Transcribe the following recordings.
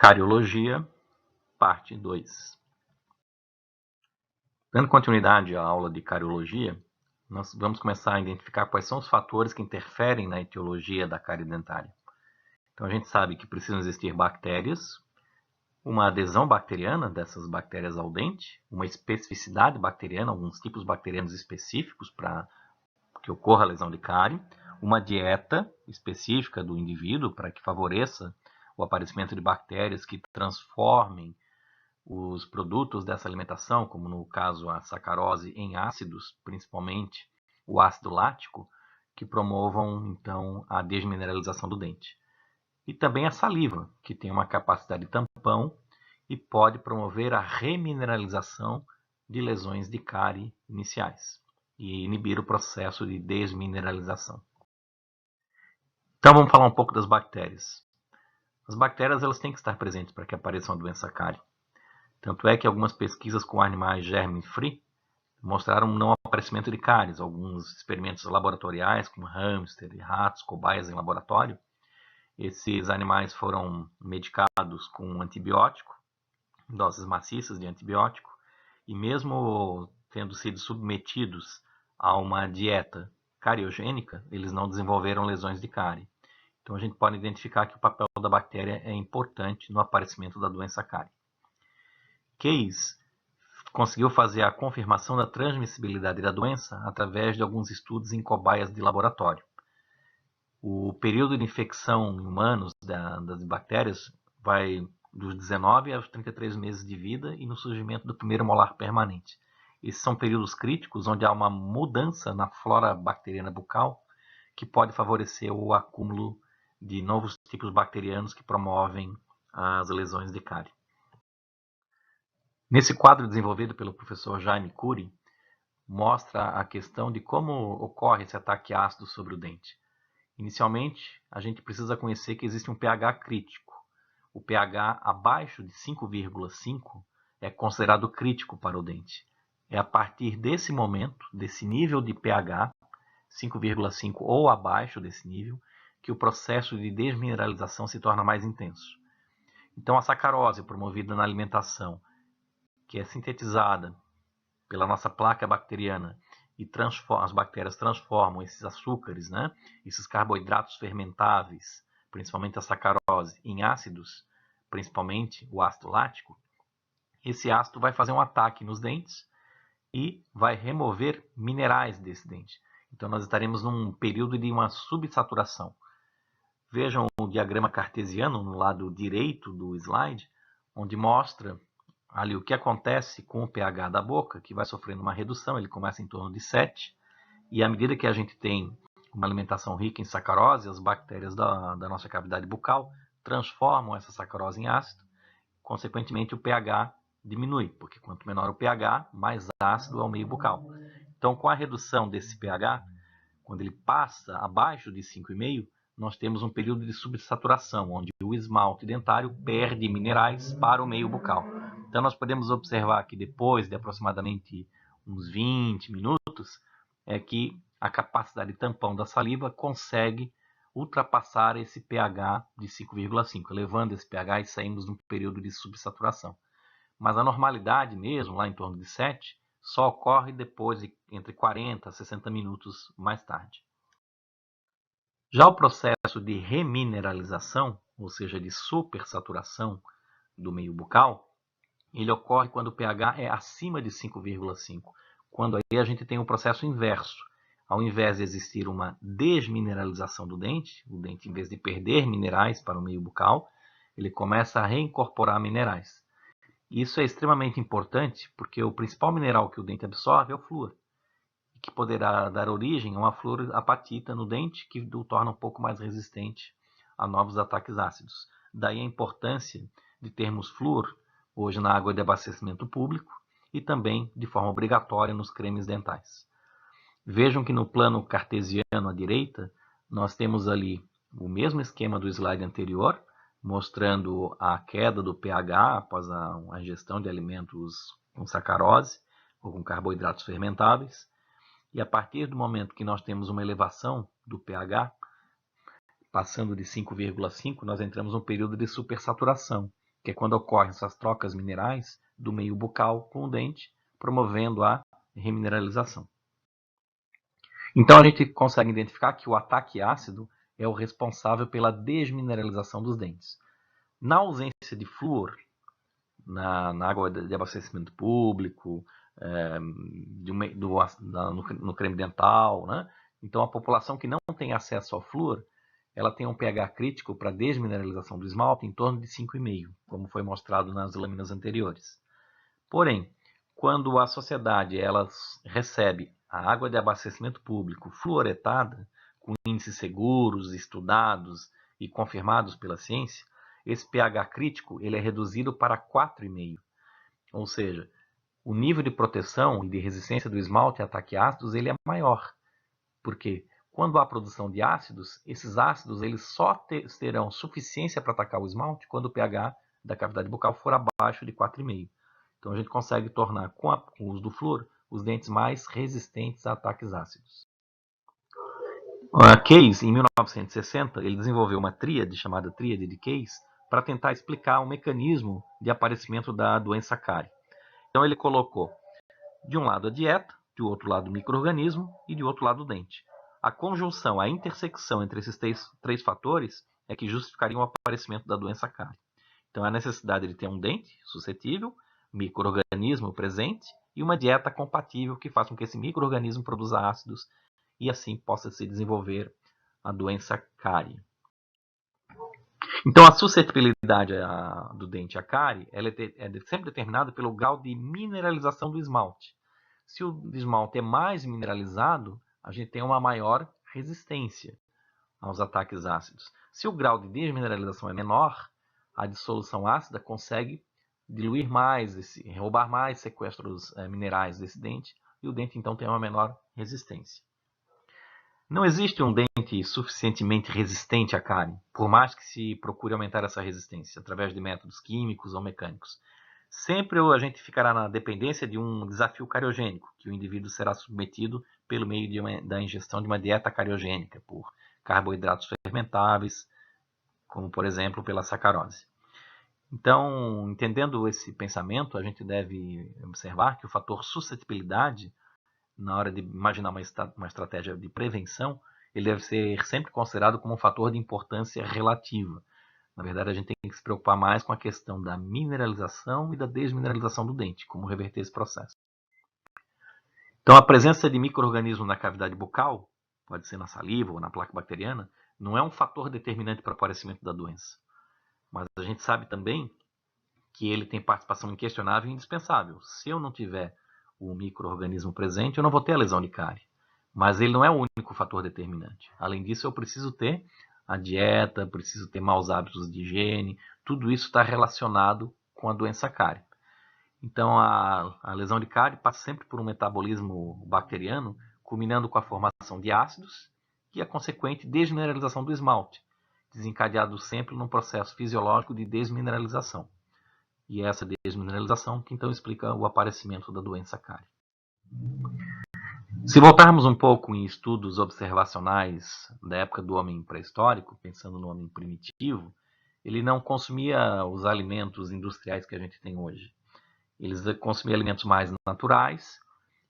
Cariologia, parte 2. Dando continuidade à aula de cariologia, nós vamos começar a identificar quais são os fatores que interferem na etiologia da cárie dentária. Então a gente sabe que precisam existir bactérias, uma adesão bacteriana dessas bactérias ao dente, uma especificidade bacteriana, alguns tipos bacterianos específicos para que ocorra a lesão de cárie, uma dieta específica do indivíduo para que favoreça o aparecimento de bactérias que transformem os produtos dessa alimentação, como no caso a sacarose, em ácidos, principalmente o ácido lático, que promovam então a desmineralização do dente. E também a saliva, que tem uma capacidade de tampão e pode promover a remineralização de lesões de cárie iniciais e inibir o processo de desmineralização. Então vamos falar um pouco das bactérias. As bactérias elas têm que estar presentes para que apareça uma doença cárie. Tanto é que algumas pesquisas com animais germe-free mostraram não aparecimento de cáries. Alguns experimentos laboratoriais com hamster e ratos, cobaias em laboratório, esses animais foram medicados com antibiótico, doses maciças de antibiótico, e mesmo tendo sido submetidos a uma dieta cariogênica, eles não desenvolveram lesões de cárie. Então a gente pode identificar que o papel da bactéria é importante no aparecimento da doença cárie. Case conseguiu fazer a confirmação da transmissibilidade da doença através de alguns estudos em cobaias de laboratório. O período de infecção em humanos das bactérias vai dos 19 aos 33 meses de vida e no surgimento do primeiro molar permanente. Esses são períodos críticos onde há uma mudança na flora bacteriana bucal que pode favorecer o acúmulo de novos tipos bacterianos que promovem as lesões de cárie. Nesse quadro desenvolvido pelo professor Jaime Cury, mostra a questão de como ocorre esse ataque ácido sobre o dente. Inicialmente, a gente precisa conhecer que existe um pH crítico. O pH abaixo de 5,5 é considerado crítico para o dente. É a partir desse momento, desse nível de pH, 5,5 ou abaixo desse nível, que o processo de desmineralização se torna mais intenso. Então, a sacarose promovida na alimentação, que é sintetizada pela nossa placa bacteriana e as bactérias transformam esses açúcares, esses carboidratos fermentáveis, principalmente a sacarose, em ácidos, principalmente o ácido lático, esse ácido vai fazer um ataque nos dentes e vai remover minerais desse dente. Então nós estaremos num período de uma subsaturação. Vejam o diagrama cartesiano no lado direito do slide, onde mostra ali o que acontece com o pH da boca, que vai sofrendo uma redução, ele começa em torno de 7, e à medida que a gente tem uma alimentação rica em sacarose, as bactérias da nossa cavidade bucal transformam essa sacarose em ácido, consequentemente o pH diminui, porque quanto menor o pH, mais ácido é o meio bucal. Então, com a redução desse pH, quando ele passa abaixo de 5,5, nós temos um período de subsaturação, onde o esmalte dentário perde minerais para o meio bucal. Então nós podemos observar que depois de aproximadamente uns 20 minutos, é que a capacidade de tampão da saliva consegue ultrapassar esse pH de 5,5, elevando esse pH e saímos num período de subsaturação. Mas a normalidade mesmo, lá em torno de 7, só ocorre depois de entre 40 a 60 minutos mais tarde. Já o processo de remineralização, ou seja, de supersaturação do meio bucal, ele ocorre quando o pH é acima de 5,5, quando aí a gente tem um processo inverso. Ao invés de existir uma desmineralização do dente, o dente, em vez de perder minerais para o meio bucal, ele começa a reincorporar minerais. Isso é extremamente importante porque o principal mineral que o dente absorve é o flúor, que poderá dar origem a uma fluorapatita no dente, que o torna um pouco mais resistente a novos ataques ácidos. Daí a importância de termos flúor hoje na água de abastecimento público e também de forma obrigatória nos cremes dentais. Vejam que no plano cartesiano à direita, nós temos ali o mesmo esquema do slide anterior, mostrando a queda do pH após a ingestão de alimentos com sacarose ou com carboidratos fermentáveis. E a partir do momento que nós temos uma elevação do pH, passando de 5,5, nós entramos num período de supersaturação, que é quando ocorrem essas trocas minerais do meio bucal com o dente, promovendo a remineralização. Então a gente consegue identificar que o ataque ácido é o responsável pela desmineralização dos dentes. Na ausência de flúor, na água de abastecimento público, no creme dental, né? Então a população que não tem acesso ao flúor, ela tem um pH crítico para desmineralização do esmalte em torno de 5,5, como foi mostrado nas lâminas anteriores. Porém, quando a sociedade ela recebe a água de abastecimento público fluoretada, com índices seguros, estudados e confirmados pela ciência, esse pH crítico ele é reduzido para 4,5. Ou seja, o nível de proteção e de resistência do esmalte a ataques ácidos ele é maior. Porque quando há produção de ácidos, esses ácidos eles só terão suficiência para atacar o esmalte quando o pH da cavidade bucal for abaixo de 4,5. Então a gente consegue tornar, com o uso do flúor, os dentes mais resistentes a ataques ácidos. Case, em 1960, ele desenvolveu uma tríade chamada tríade de Case para tentar explicar o mecanismo de aparecimento da doença cárie. Então ele colocou de um lado a dieta, de outro lado o micro-organismo e de outro lado o dente. A conjunção, a intersecção entre esses três fatores é que justificariam o aparecimento da doença cárie. Então, a necessidade de ter um dente suscetível, micro-organismo presente e uma dieta compatível que faça com que esse micro-organismo produza ácidos e assim possa se desenvolver a doença cárie. Então, a suscetibilidade do dente à cárie ela é sempre determinada pelo grau de mineralização do esmalte. Se o esmalte é mais mineralizado, a gente tem uma maior resistência aos ataques ácidos. Se o grau de desmineralização é menor, a dissolução ácida consegue diluir mais, roubar mais sequestros minerais desse dente, e o dente então tem uma menor resistência. Não existe um dente suficientemente resistente à cárie, por mais que se procure aumentar essa resistência através de métodos químicos ou mecânicos. Sempre a gente ficará na dependência de um desafio cariogênico, que o indivíduo será submetido pelo meio da ingestão de uma dieta cariogênica, por carboidratos fermentáveis, como por exemplo pela sacarose. Então, entendendo esse pensamento, a gente deve observar que o fator suscetibilidade, na hora de imaginar uma estratégia de prevenção, ele deve ser sempre considerado como um fator de importância relativa. Na verdade, a gente tem que se preocupar mais com a questão da mineralização e da desmineralização do dente, como reverter esse processo. Então, a presença de micro-organismos na cavidade bucal, pode ser na saliva ou na placa bacteriana, não é um fator determinante para o aparecimento da doença. Mas a gente sabe também que ele tem participação inquestionável e indispensável. Se eu não tiver o micro-organismo presente, eu não vou ter a lesão de cárie. Mas ele não é o único fator determinante. Além disso, eu preciso ter a dieta, preciso ter maus hábitos de higiene, tudo isso está relacionado com a doença cárie. Então, a lesão de cárie passa sempre por um metabolismo bacteriano, culminando com a formação de ácidos e a consequente desmineralização do esmalte, desencadeado sempre num processo fisiológico de desmineralização. E é essa desmineralização que então explica o aparecimento da doença cárie. Se voltarmos um pouco em estudos observacionais da época do homem pré-histórico, pensando no homem primitivo, ele não consumia os alimentos industriais que a gente tem hoje. Eles consumiam alimentos mais naturais,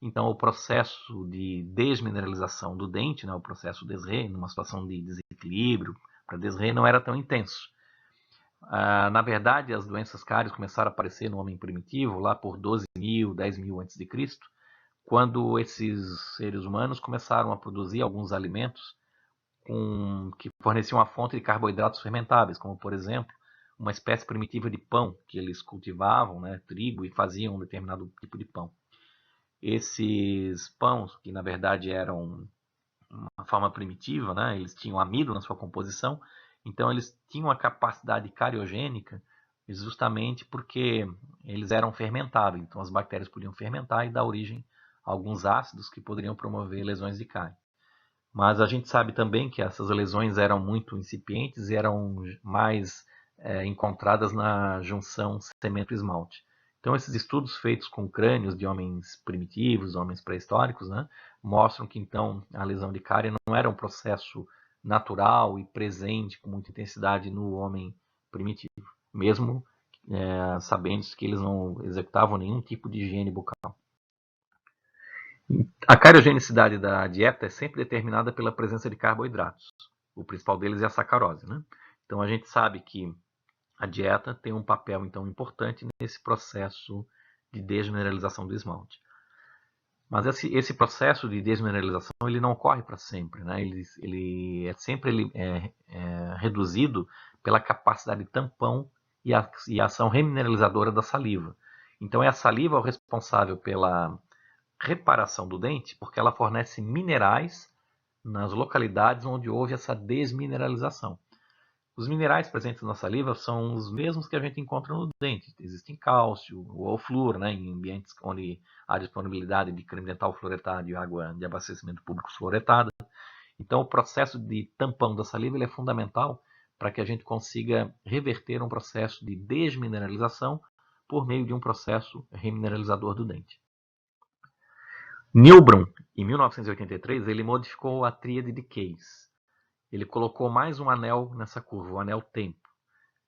então o processo de desmineralização do dente, né, o processo Desré, numa situação de desequilíbrio para Desré, não era tão intenso. Na verdade, as doenças cáries começaram a aparecer no homem primitivo lá por 12.000, 10.000 a.C., quando esses seres humanos começaram a produzir alguns alimentos que forneciam uma fonte de carboidratos fermentáveis, como, por exemplo, uma espécie primitiva de pão que eles cultivavam, né, trigo, e faziam um determinado tipo de pão. Esses pães, que na verdade eram uma forma primitiva, né, eles tinham amido na sua composição, então eles tinham a capacidade cariogênica justamente porque eles eram fermentáveis. Então as bactérias podiam fermentar e dar origem a alguns ácidos que poderiam promover lesões de cárie. Mas a gente sabe também que essas lesões eram muito incipientes e eram mais encontradas na junção cemento-esmalte. Então esses estudos feitos com crânios de homens primitivos, homens pré-históricos, né, mostram que então a lesão de cárie não era um processo natural e presente com muita intensidade no homem primitivo, mesmo sabendo que eles não executavam nenhum tipo de higiene bucal. A cariogenicidade da dieta é sempre determinada pela presença de carboidratos. O principal deles é a sacarose, né? Então a gente sabe que a dieta tem um papel então importante nesse processo de desmineralização do esmalte. Mas esse processo de desmineralização ele não ocorre para sempre, né? Ele é sempre reduzido pela capacidade de tampão e a ação remineralizadora da saliva. Então é a saliva o responsável pela reparação do dente, porque ela fornece minerais nas localidades onde houve essa desmineralização. Os minerais presentes na saliva são os mesmos que a gente encontra no dente. Existem cálcio ou flúor, né, em ambientes onde há disponibilidade de creme dental fluoretado e água de abastecimento público fluoretada. Então, o processo de tampão da saliva ele é fundamental para que a gente consiga reverter um processo de desmineralização por meio de um processo remineralizador do dente. Nilbrum, em 1983, ele modificou a tríade de Case. Ele colocou mais um anel nessa curva, o anel tempo,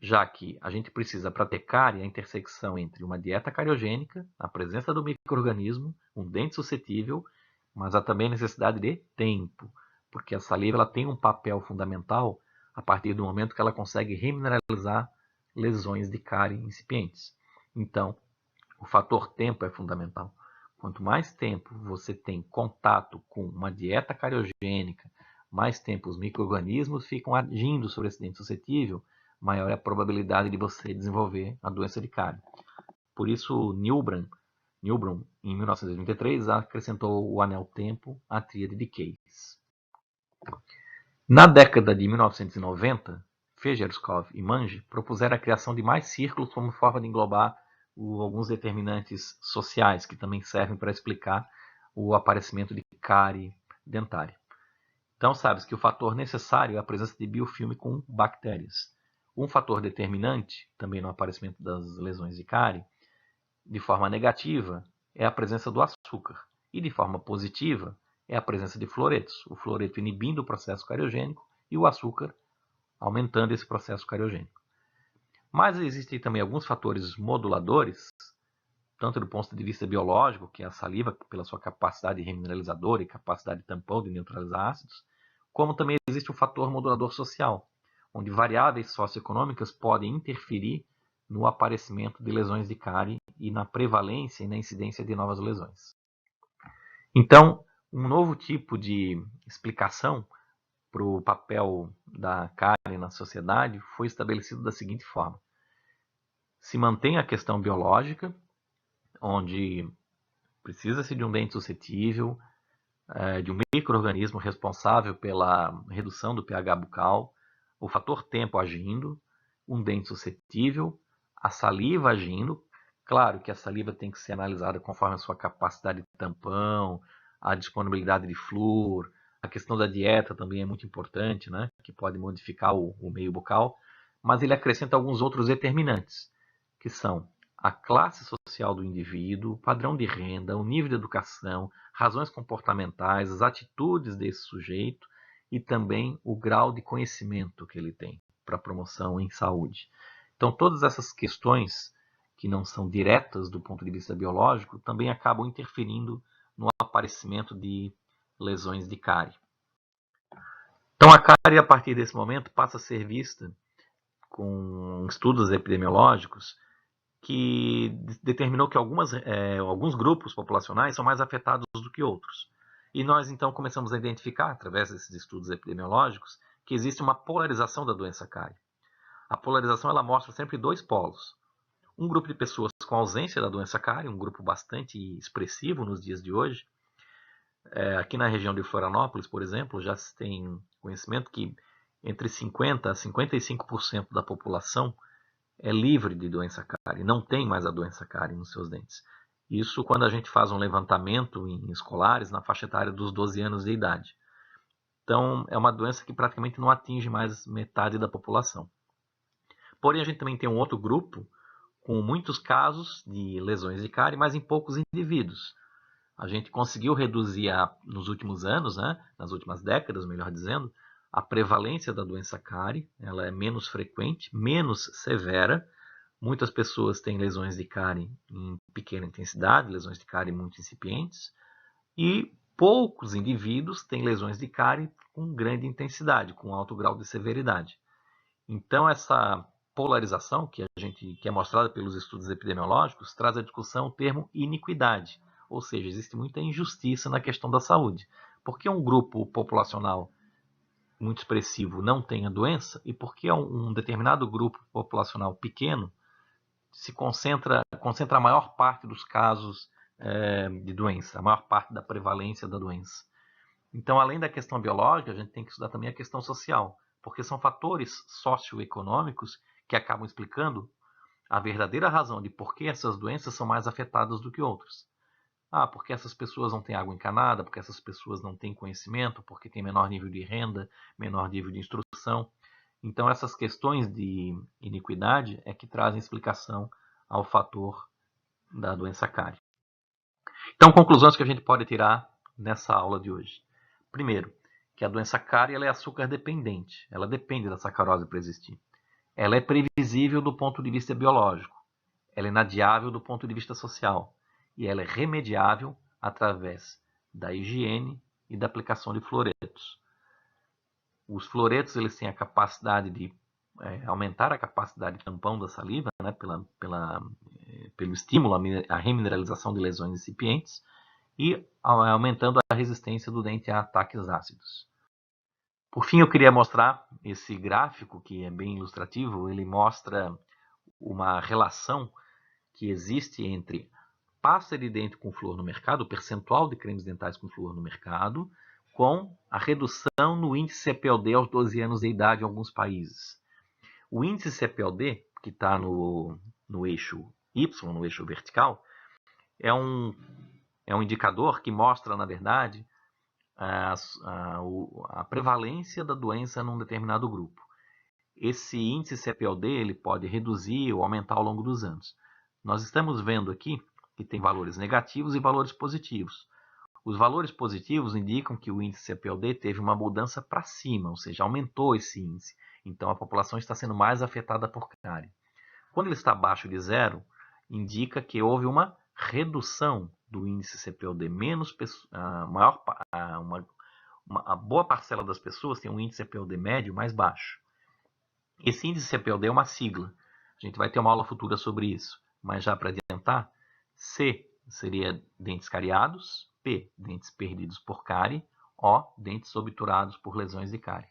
já que a gente precisa, para ter cárie, a intersecção entre uma dieta cariogênica, a presença do micro-organismo, um dente suscetível, mas há também necessidade de tempo, porque a saliva ela tem um papel fundamental a partir do momento que ela consegue remineralizar lesões de cárie incipientes. Então, o fator tempo é fundamental. Quanto mais tempo você tem contato com uma dieta cariogênica, mais tempo os micro-organismos ficam agindo sobre esse dente suscetível, maior é a probabilidade de você desenvolver a doença de cárie. Por isso, Nilbrum, em 1983, acrescentou o anel tempo à tríade de Case. Na década de 1990, Fejerskov e Mange propuseram a criação de mais círculos como forma de englobar alguns determinantes sociais que também servem para explicar o aparecimento de cárie dentária. Então, sabe-se que o fator necessário é a presença de biofilme com bactérias. Um fator determinante, também no aparecimento das lesões de cárie, de forma negativa, é a presença do açúcar. E de forma positiva, é a presença de fluoretos. O fluoreto inibindo o processo cariogênico e o açúcar aumentando esse processo cariogênico. Mas existem também alguns fatores moduladores, tanto do ponto de vista biológico, que é a saliva, pela sua capacidade remineralizadora e capacidade de tampão de neutralizar ácidos, como também existe o fator modulador social, onde variáveis socioeconômicas podem interferir no aparecimento de lesões de cárie e na prevalência e na incidência de novas lesões. Então, um novo tipo de explicação para o papel da cárie na sociedade foi estabelecido da seguinte forma. Se mantém a questão biológica, onde precisa-se de um dente suscetível, de um micro-organismo responsável pela redução do pH bucal, o fator tempo agindo, um dente suscetível, a saliva agindo. Claro que a saliva tem que ser analisada conforme a sua capacidade de tampão, a disponibilidade de flúor, a questão da dieta também é muito importante, né? Que pode modificar o meio bucal, mas ele acrescenta alguns outros determinantes, que são a classe social do indivíduo, o padrão de renda, o nível de educação, razões comportamentais, as atitudes desse sujeito e também o grau de conhecimento que ele tem para promoção em saúde. Então, todas essas questões que não são diretas do ponto de vista biológico também acabam interferindo no aparecimento de lesões de cárie. Então, a cárie, a partir desse momento, passa a ser vista com estudos epidemiológicos que determinou que alguns grupos populacionais são mais afetados do que outros. E nós, então, começamos a identificar, através desses estudos epidemiológicos, que existe uma polarização da doença cárie. A polarização ela mostra sempre dois polos. Um grupo de pessoas com ausência da doença cárie, um grupo bastante expressivo nos dias de hoje. Aqui na região de Florianópolis, por exemplo, já se tem conhecimento que entre 50% a 55% da população é livre de doença cárie, não tem mais a doença cárie nos seus dentes. Isso quando a gente faz um levantamento em escolares na faixa etária dos 12 anos de idade. Então, é uma doença que praticamente não atinge mais metade da população. Porém, a gente também tem um outro grupo com muitos casos de lesões de cárie, mas em poucos indivíduos. A gente conseguiu reduzir nos últimos anos, né, nas últimas décadas, melhor dizendo, a prevalência da doença cárie. Ela é menos frequente, menos severa, Muitas pessoas têm lesões de cárie em pequena intensidade, lesões de cárie muito incipientes, e poucos indivíduos têm lesões de cárie com grande intensidade, com alto grau de severidade. Então, essa polarização que é mostrada pelos estudos epidemiológicos traz à discussão o termo iniquidade, ou seja, existe muita injustiça na questão da saúde. Por que um grupo populacional muito expressivo não tem a doença e por que um determinado grupo populacional pequeno se concentra a maior parte dos casos de doença, a maior parte da prevalência da doença. Então, além da questão biológica, a gente tem que estudar também a questão social, porque são fatores socioeconômicos que acabam explicando a verdadeira razão de por que essas doenças são mais afetadas do que outras. Porque essas pessoas não têm água encanada, porque essas pessoas não têm conhecimento, porque têm menor nível de renda, menor nível de instrução. Então, essas questões de iniquidade é que trazem explicação ao fator da doença cárie. Então, conclusões que a gente pode tirar nessa aula de hoje. Primeiro, que a doença cárie ela é açúcar dependente. Ela depende da sacarose para existir. Ela é previsível do ponto de vista biológico. Ela é inadiável do ponto de vista social. E ela é remediável através da higiene e da aplicação de fluoretos. Os fluoretos eles têm a capacidade de aumentar a capacidade de tampão da saliva, né, pelo estímulo à remineralização de lesões incipientes e aumentando a resistência do dente a ataques ácidos. Por fim, eu queria mostrar esse gráfico, que é bem ilustrativo. Ele mostra uma relação que existe entre pasta de dente com flúor no mercado, o percentual de cremes dentais com flúor no mercado, com a redução no índice CPOD aos 12 anos de idade em alguns países. O índice CPOD, que está no eixo Y, no eixo vertical, é um indicador que mostra, na verdade, a prevalência da doença num determinado grupo. Esse índice CPOD ele pode reduzir ou aumentar ao longo dos anos. Nós estamos vendo aqui que tem valores negativos e valores positivos. Os valores positivos indicam que o índice CPOD teve uma mudança para cima, ou seja, aumentou esse índice. Então, a população está sendo mais afetada por cárie. Quando ele está abaixo de zero, indica que houve uma redução do índice CPOD. A boa parcela das pessoas tem um índice CPOD médio mais baixo. Esse índice CPOD é uma sigla. A gente vai ter uma aula futura sobre isso. Mas já para adiantar, C seria dentes cariados, P, dentes perdidos por cárie, O, dentes obturados por lesões de cárie.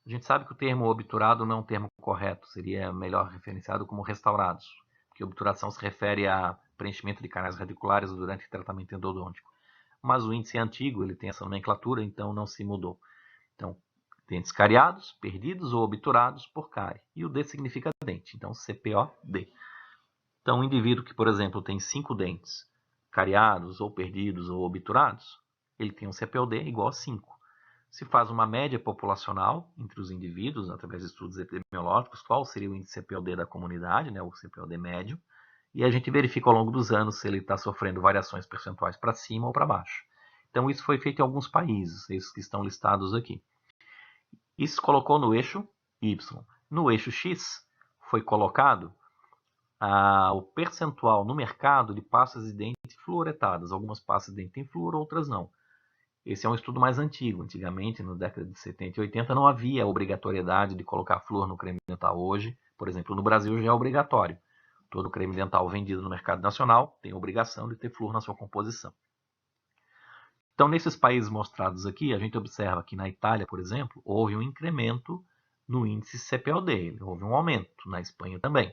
A gente sabe que o termo obturado não é um termo correto, seria melhor referenciado como restaurados, porque obturação se refere a preenchimento de canais radiculares durante o tratamento endodôntico. Mas o índice é antigo, ele tem essa nomenclatura, então não se mudou. Então, dentes cariados, perdidos ou obturados por cárie. E o D significa dente, então CPOD. Então, um indivíduo que, por exemplo, tem 5 dentes cariados, ou perdidos, ou obturados, ele tem um CPOD igual a 5. Se faz uma média populacional entre os indivíduos, através de estudos epidemiológicos, qual seria o índice CPOD da comunidade, né, o CPOD médio, e a gente verifica ao longo dos anos se ele está sofrendo variações percentuais para cima ou para baixo. Então, isso foi feito em alguns países, esses que estão listados aqui. Isso colocou no eixo Y. No eixo X, foi colocado o percentual no mercado de pastas de dente fluoretadas. Algumas pastas de dente têm flúor, outras não. Esse é um estudo mais antigo. Antigamente, na década de 70 e 80, não havia a obrigatoriedade de colocar flúor no creme dental. Hoje, por exemplo, no Brasil já é obrigatório. Todo creme dental vendido no mercado nacional tem a obrigação de ter flúor na sua composição. Então, nesses países mostrados aqui, a gente observa que na Itália, por exemplo, houve um incremento no índice CPOD, houve um aumento, na Espanha também.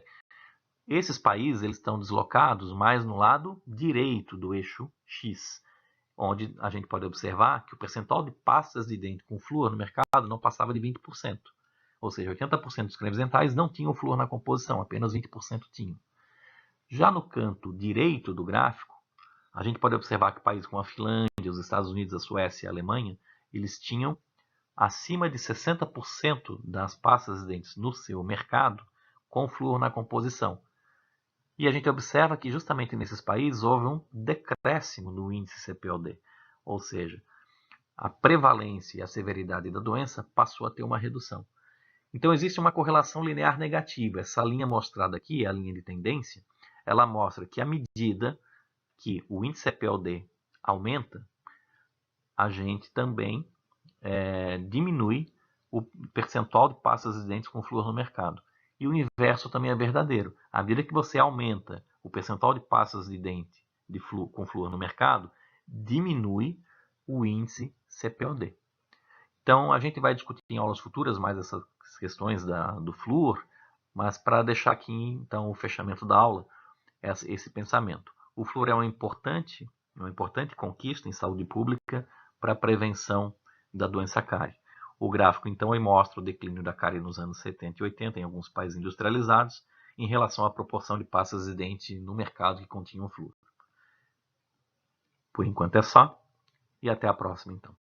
Esses países eles estão deslocados mais no lado direito do eixo X, onde a gente pode observar que o percentual de pastas de dente com flúor no mercado não passava de 20%. Ou seja, 80% dos cremes dentais não tinham flúor na composição, apenas 20% tinham. Já no canto direito do gráfico, a gente pode observar que países como a Finlândia, os Estados Unidos, a Suécia e a Alemanha, eles tinham acima de 60% das pastas de dentes no seu mercado com flúor na composição. E a gente observa que justamente nesses países houve um decréscimo no índice CPOD, ou seja, a prevalência e a severidade da doença passou a ter uma redução. Então existe uma correlação linear negativa. Essa linha mostrada aqui, a linha de tendência, ela mostra que à medida que o índice CPOD aumenta, a gente também diminui o percentual de pastas de dentes com flúor no mercado. E o inverso também é verdadeiro. À medida que você aumenta o percentual de pastas de dente com flúor no mercado, diminui o índice CPOD. Então, a gente vai discutir em aulas futuras mais essas questões do flúor, mas para deixar aqui, então, o fechamento da aula, esse pensamento. O flúor é uma importante conquista em saúde pública para a prevenção da doença cárie. O gráfico, então, aí mostra o declínio da cárie nos anos 70 e 80 em alguns países industrializados, em relação à proporção de pastas de dente no mercado que continham flúor. Por enquanto é só, e até a próxima, então.